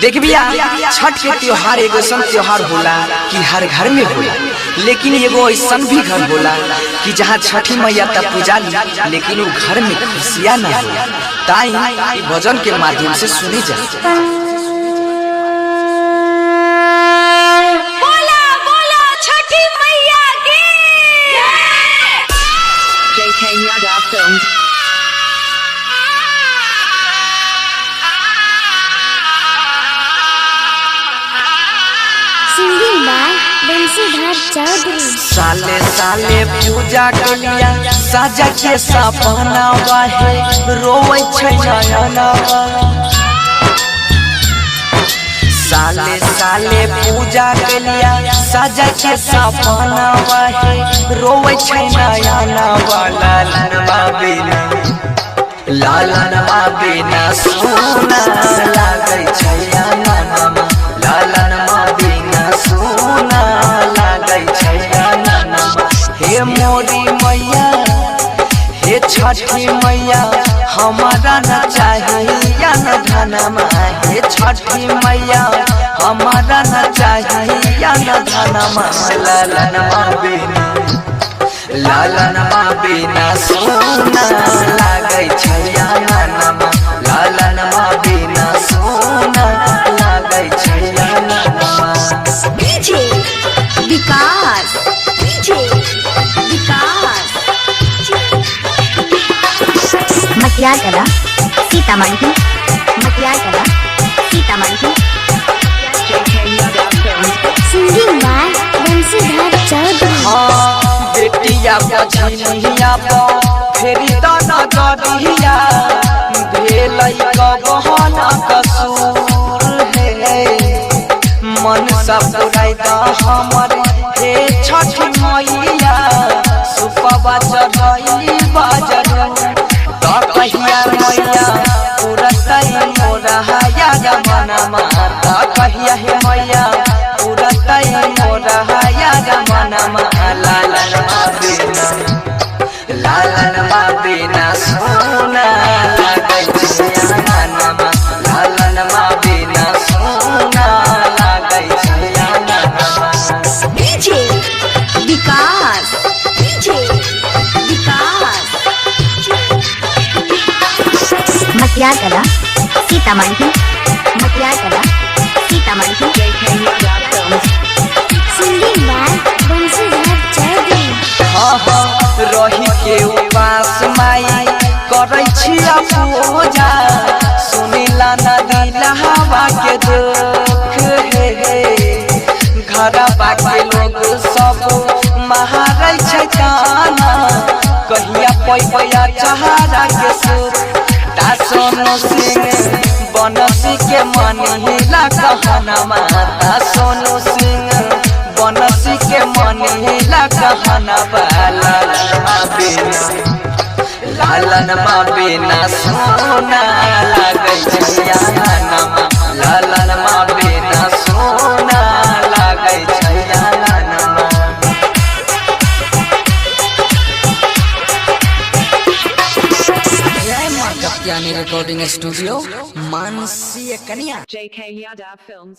देख भैया, छठ के त्योहार एगो ऐसा त्योहार होला कि हर घर में होला, लेकिन एगो ऐसा भी घर होला कि जहाँ छठी मैया तब पूजा ली लेकिन वो घर में खुशियाँ न होला। ताई भजन के माध्यम से सुनी जाए। साले साले पूजा के लिया साजा के सपनावा है रोवे छै नयनवा। साले साले पूजा के लिया साजा के सपनावा है रोवे छै नयनवा। लालनवा बिना सोना लागे छै नयनवा। लालनवा बिना सोना लागे छै नयनवा। हे मोरी मैया हे छठी मैया हमारा न चाहिए न धनमा। हे छठी मैया हमारा न चाहिए न धनमा। लालनवा बिना सोना लागे छै नयनवा। लालनवा बिना सोना लागे छै नयनवा। DJ Vikas, DJ Vikas. Matiyagala Sitamarhi, Matiyagala Sitamarhi. Singing by Bansidhar Chaudhary. बेटिया बझनिया फेरी दाना गढ़िया भेलै कबहन कसूर है। मन सब पुराई दा हमर हे छठी मैया सुपवा चढ़ई बाजर। तो कहिया मैया पुरतई मोरा हया गमनमा। तो कहिया हे मैया पुरतई मोरा हया गमनमा। लालनवा बिना सोना लागे छै नयनवा। लालनवा बिना सोना लागे छै नयनवा। DJ Vikas, DJ Vikas. Matiyagala Sitamarhi, Matiyagala Sitamarhi. Singing by Bansidhar Chaudhary. रही के उपास माई करै छिया पूजा सुनिला नदी लहावा के दुख हे। घरवा के लोग सब महारै छै ताना कहिया पैया चहारा के सुर। ता सोनू सिंह बनसी के मन हिला कहनमा। ता सोनू सिंह बनसी के मन हिला कहनवा। लालनवा बिना सोना लागे छै नयनवा। लालनवा बिना सोना लागे छै नयनवा। जय मां कप्तानी रिकॉर्डिंग स्टूडियो मानसी कन्या। JK Yadav Films।